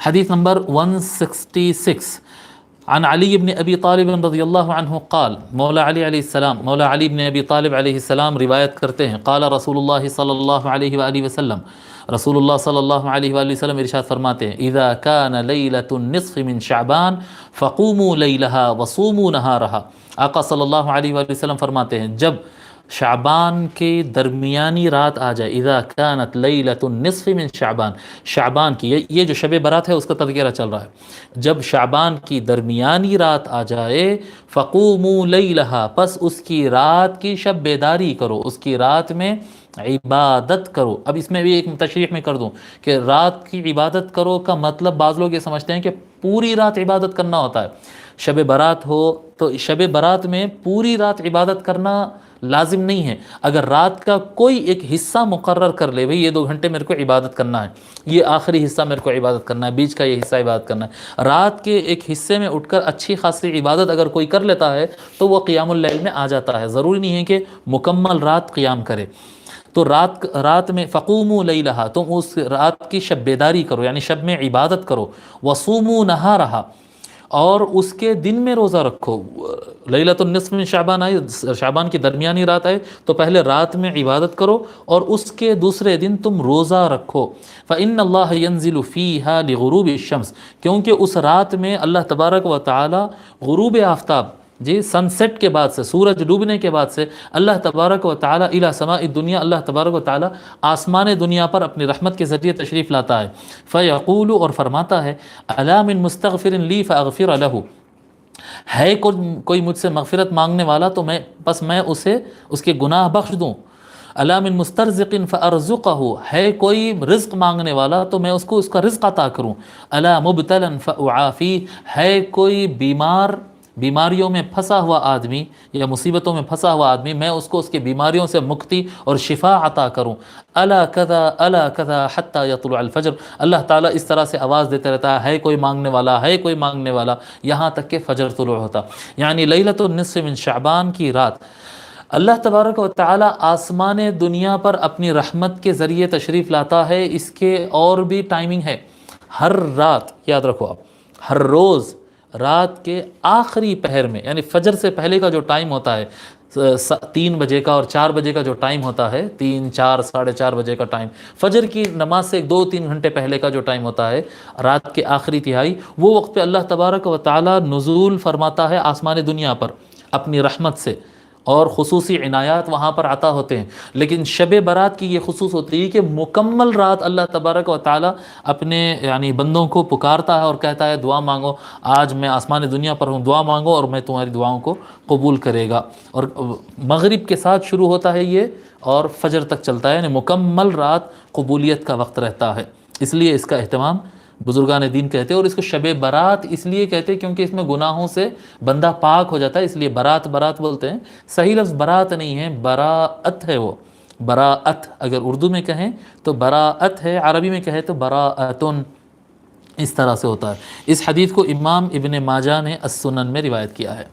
حدیث نمبر 166 عن علی بن ابی طالب رضی اللہ عنہ قال، مولا علی علیہ السلام، مولا علی بن ابی طالب علیہ السلام روایت کرتے ہیں، قال رسول اللہ صلی اللہ علیہ وآلہ وسلم، رسول اللہ صلی اللہ علیہ وآلہ وسلم ارشاد فرماتے ہیں، اذا کان لیلۃ النصف من شعبان فقوموا لیلہا وصوموا نہارہا۔ آقا صلی اللہ علیہ وآلہ وسلم فرماتے ہیں جب شعبان کے درمیانی رات آ جائے، اذا کانت لیلۃ النصف من شعبان، شعبان کی یہ جو شب برات ہے اس کا تذکرہ چل رہا ہے، جب شعبان کی درمیانی رات آ جائے، فقوموا لیلہا، پس اس کی رات کی شب بیداری کرو، اس کی رات میں عبادت کرو۔ اب اس میں بھی ایک تشریح میں کر دوں کہ رات کی عبادت کرو کا مطلب بعض لوگ یہ سمجھتے ہیں کہ پوری رات عبادت کرنا ہوتا ہے۔ شب برات ہو تو شب برات میں پوری رات عبادت کرنا لازم نہیں ہے، اگر رات کا کوئی ایک حصہ مقرر کر لے، بھئی یہ 2 گھنٹے میرے کو عبادت کرنا ہے، یہ آخری حصہ میرے کو عبادت کرنا ہے، بیچ کا یہ حصہ عبادت کرنا ہے، رات کے ایک حصے میں اٹھ کر اچھی خاصی عبادت اگر کوئی کر لیتا ہے تو وہ قیام اللیل میں آ جاتا ہے، ضروری نہیں ہے کہ مکمل رات قیام کرے۔ تو رات میں فقوموا لیلہا، تم اس رات کی شب بیداری کرو، یعنی شب میں عبادت کرو، وصوموا نہارہا، اور اس کے دن میں روزہ رکھو۔ لیلۃ النصف من شعبان آئے، شعبان کی درمیانی رات آئے تو پہلے رات میں عبادت کرو اور اس کے دوسرے دن تم روزہ رکھو۔ فإن اللہ ينزل فیہا لغروب الشمس، کیونکہ اس رات میں اللہ تبارک و تعالی غروب آفتاب، جی سن سیٹ کے بعد سے، سورج ڈوبنے کے بعد سے اللہ تبارک و تعالی الی سماء الدنیا، اللہ تبارک و تعالی آسمان دنیا پر اپنی رحمت کے ذریعے تشریف لاتا ہے۔ فیقول، اور فرماتا ہے، الا من مستغفر لی فاغفر لہ، ہے کوئی مجھ سے مغفرت مانگنے والا تو میں اسے اس کے گناہ بخش دوں۔ الا من مسترزق فارزقہ، ہے کوئی رزق مانگنے والا تو میں اس کو اس کا رزق عطا کروں۔ الا مبتلا فاعافی، ہے کوئی بیماریوں میں پھنسا ہوا آدمی یا مصیبتوں میں پھنسا ہوا آدمی، میں اس کو اس کے بیماریوں سے مکتی اور شفا عطا کروں۔ الا کذا الا کذا حتی یطلع الفجر، اللہ تعالیٰ اس طرح سے آواز دیتے رہتا ہے کوئی مانگنے والا، ہے کوئی مانگنے والا، یہاں تک کہ فجر طلوع ہوتا۔ یعنی لیلۃ النصف من شعبان کی رات اللہ تبارک و تعالیٰ آسمان دنیا پر اپنی رحمت کے ذریعے تشریف لاتا ہے۔ اس کے اور بھی ٹائمنگ ہے، ہر رات، یاد رکھو آپ، ہر روز رات کے آخری پہر میں، یعنی فجر سے پہلے کا جو ٹائم ہوتا ہے 3 بجے کا اور 4 بجے کا جو ٹائم ہوتا ہے، 3، 4، 4:30 بجے کا ٹائم، فجر کی نماز سے 2-3 گھنٹے پہلے کا جو ٹائم ہوتا ہے، رات کے آخری تہائی، وہ وقت پہ اللہ تبارک و تعالی نزول فرماتا ہے آسمان دنیا پر اپنی رحمت سے، اور خصوصی عنایات وہاں پر عطا ہوتے ہیں۔ لیکن شب برات کی یہ خصوص ہوتی ہے کہ مکمل رات اللہ تبارک و تعالی اپنے یعنی بندوں کو پکارتا ہے اور کہتا ہے دعا مانگو، آج میں آسمان دنیا پر ہوں، دعا مانگو اور میں تمہاری دعاؤں کو قبول کرے گا۔ اور مغرب کے ساتھ شروع ہوتا ہے یہ اور فجر تک چلتا ہے، یعنی مکمل رات قبولیت کا وقت رہتا ہے، اس لیے اس کا اہتمام بزرگان دین کہتے ہیں۔ اور اس کو شب برات اس لیے کہتے ہیں کیونکہ اس میں گناہوں سے بندہ پاک ہو جاتا ہے، اس لیے برات بولتے ہیں۔ صحیح لفظ برات نہیں ہے، براءت ہے، وہ براءت اگر اردو میں کہیں تو براءت ہے، عربی میں کہیں تو براءتن، اس طرح سے ہوتا ہے۔ اس حدیث کو امام ابن ماجہ نے السنن میں روایت کیا ہے۔